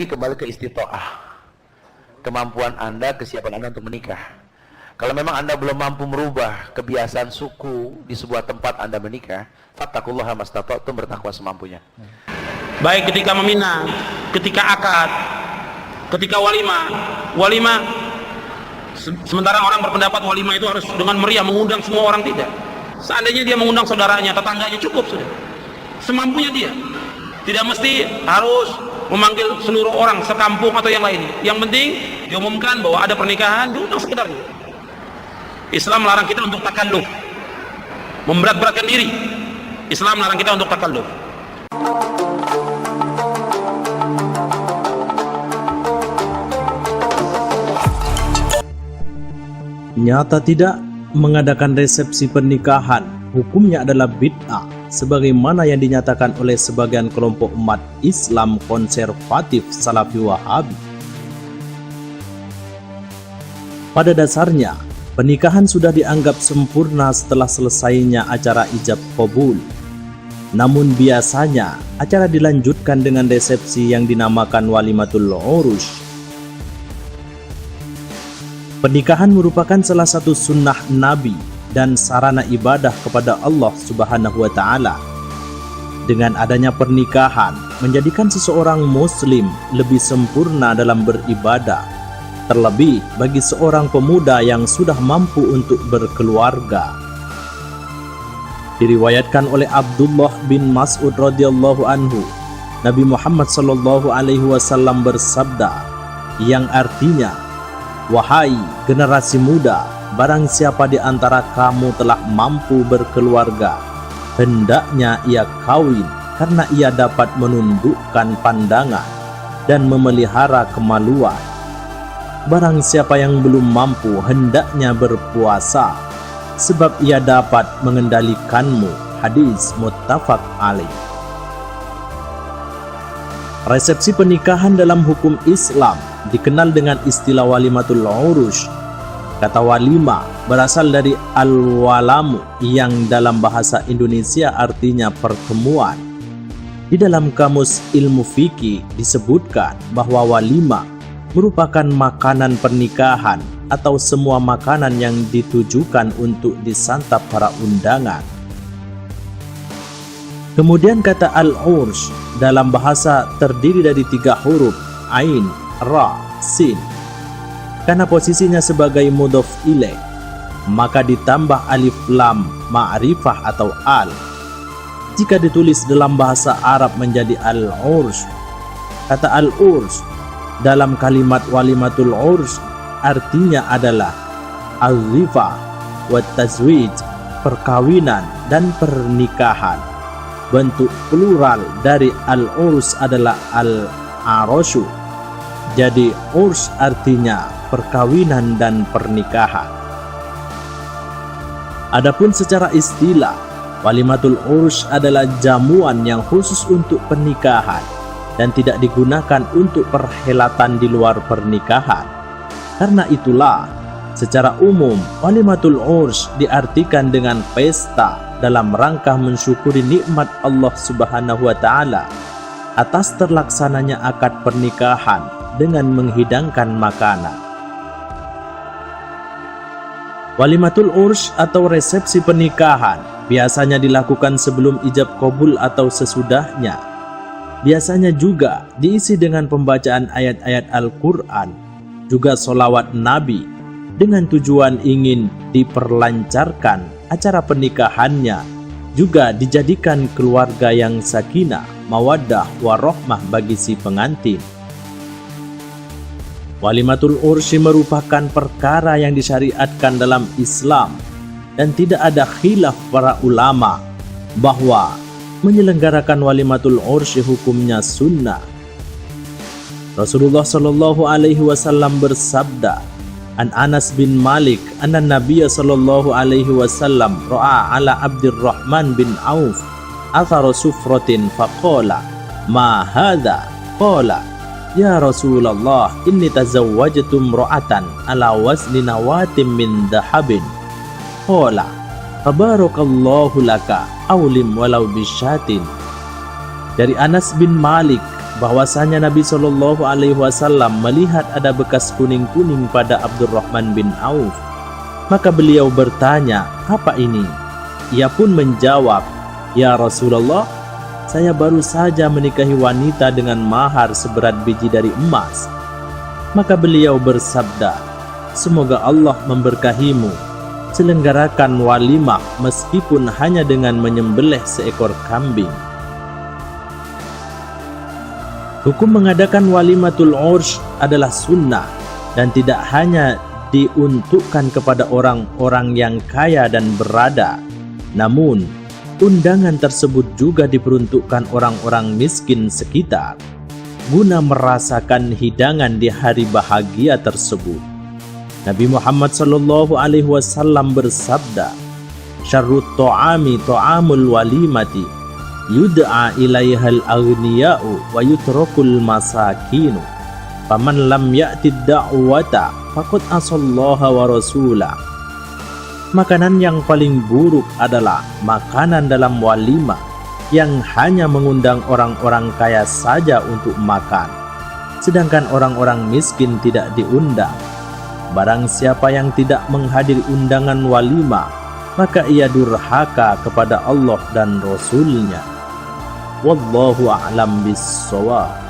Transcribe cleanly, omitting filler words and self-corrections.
lagi kembali ke istita'ah, kemampuan Anda, kesiapan Anda untuk menikah. Kalau memang Anda belum mampu merubah kebiasaan suku di sebuah tempat Anda menikah, fattaqullaha mastata'tum, bertakwa semampunya. Baik ketika meminang, ketika akad, ketika walimah. Sementara orang berpendapat walimah itu harus dengan meriah, mengundang semua orang, tidak. Seandainya dia mengundang saudaranya, tetangganya, cukup sudah. Semampunya dia. Tidak mesti harus memanggil seluruh orang sekampung atau yang lainnya. Yang penting diumumkan bahwa ada pernikahan, diundang sekedarnya. Islam melarang kita untuk takalluf, memberat-beratkan diri. Islam melarang kita untuk takalluf. Nyata tidak, mengadakan resepsi pernikahan hukumnya adalah bid'ah, sebagaimana yang dinyatakan oleh sebagian kelompok umat Islam konservatif Salafi Wahabi. Pada dasarnya, pernikahan sudah dianggap sempurna setelah selesainya acara ijab qabul. Namun biasanya acara dilanjutkan dengan resepsi yang dinamakan walimatul urush. Pernikahan merupakan salah satu sunnah Nabi dan sarana ibadah kepada Allah Subhanahu wa Ta'ala. Dengan adanya pernikahan, menjadikan seseorang Muslim lebih sempurna dalam beribadah, terlebih bagi seorang pemuda yang sudah mampu untuk berkeluarga. Diriwayatkan oleh Abdullah bin Mas'ud radhiyallahu anhu, Nabi Muhammad sallallahu alaihi wasallam bersabda, yang artinya, "Wahai generasi muda, barang siapa di antara kamu telah mampu berkeluarga, hendaknya ia kawin, karena ia dapat menundukkan pandangan dan memelihara kemaluan. Barang siapa yang belum mampu, hendaknya berpuasa, sebab ia dapat mengendalikanmu." Hadis muttafaq alaih. Resepsi pernikahan dalam hukum Islam dikenal dengan istilah walimatul urush. Kata walima berasal dari al-walamu yang dalam bahasa Indonesia artinya pertemuan. Di dalam kamus ilmu fikih disebutkan bahwa walima merupakan makanan pernikahan atau semua makanan yang ditujukan untuk disantap para undangan. Kemudian kata al-ursh dalam bahasa terdiri dari 3 huruf, ain, ra, sin. Karena posisinya sebagai mudhof ilaih, maka ditambah alif lam ma'rifah atau al. Jika ditulis dalam bahasa Arab menjadi al-ursh. Kata al-ursh dalam kalimat walimatul ursh artinya adalah al-zifah wa tazwij, perkawinan dan pernikahan. Bentuk plural dari al-urs adalah al-aroshu. Jadi urs artinya perkawinan dan pernikahan. Adapun secara istilah, walimatul urs adalah jamuan yang khusus untuk pernikahan dan tidak digunakan untuk perhelatan di luar pernikahan. Karena itulah, secara umum walimatul urs diartikan dengan pesta dalam rangka mensyukuri nikmat Allah Subhanahu wa Ta'ala atas terlaksananya akad pernikahan dengan menghidangkan makanan. Walimatul ursh atau resepsi pernikahan biasanya dilakukan sebelum ijab qabul atau sesudahnya. Biasanya juga diisi dengan pembacaan ayat-ayat Al-Quran, juga sholawat Nabi, dengan tujuan ingin diperlancarkan acara pernikahannya, juga dijadikan keluarga yang sakinah, mawaddah, warahmah bagi si pengantin. Walimatul urshi merupakan perkara yang disyariatkan dalam Islam dan tidak ada khilaf para ulama bahwa menyelenggarakan walimatul urshi hukumnya sunnah. Rasulullah Shallallahu Alaihi Wasallam bersabda, an Anas bin Malik anna Nabiya Shallallahu Alaihi Wasallam ra'a ala Abdurrahman bin Auf athara sufratin faqala ma hadha, qala ya Rasulullah inni tazawwajtu imra'atan ala wazni nawatin min dhahabin, qala tabarakallahu laka awlim walau bisyatin. Dari Anas bin Malik bahwasanya Nabi Shallallahu Alaihi Wasallam melihat ada bekas kuning-kuning pada Abdurrahman bin Auf. Maka beliau bertanya, apa ini? Ia pun menjawab, ya Rasulullah, saya baru saja menikahi wanita dengan mahar seberat biji dari emas. Maka beliau bersabda, semoga Allah memberkahimu. Selenggarakan walimah meskipun hanya dengan menyembelih seekor kambing. Hukum mengadakan walimatul ursh adalah sunnah dan tidak hanya diuntukkan kepada orang-orang yang kaya dan berada. Namun, undangan tersebut juga diperuntukkan orang-orang miskin sekitar guna merasakan hidangan di hari bahagia tersebut. Nabi Muhammad sallallahu alaihi wasallam bersabda, "Syarrut ta'ami ta'amul walimati, yud'a ilaihal aghniya'u wa yutrakul masakinu. Faman lam ya'ti da'wata faqad asallaha wa rasulah." Makanan yang paling buruk adalah makanan dalam walimah yang hanya mengundang orang-orang kaya saja untuk makan, sedangkan orang-orang miskin tidak diundang. Barang siapa yang tidak menghadiri undangan walimah, maka ia durhaka kepada Allah dan Rasul-Nya. Wallahu a'lam bis-shawab.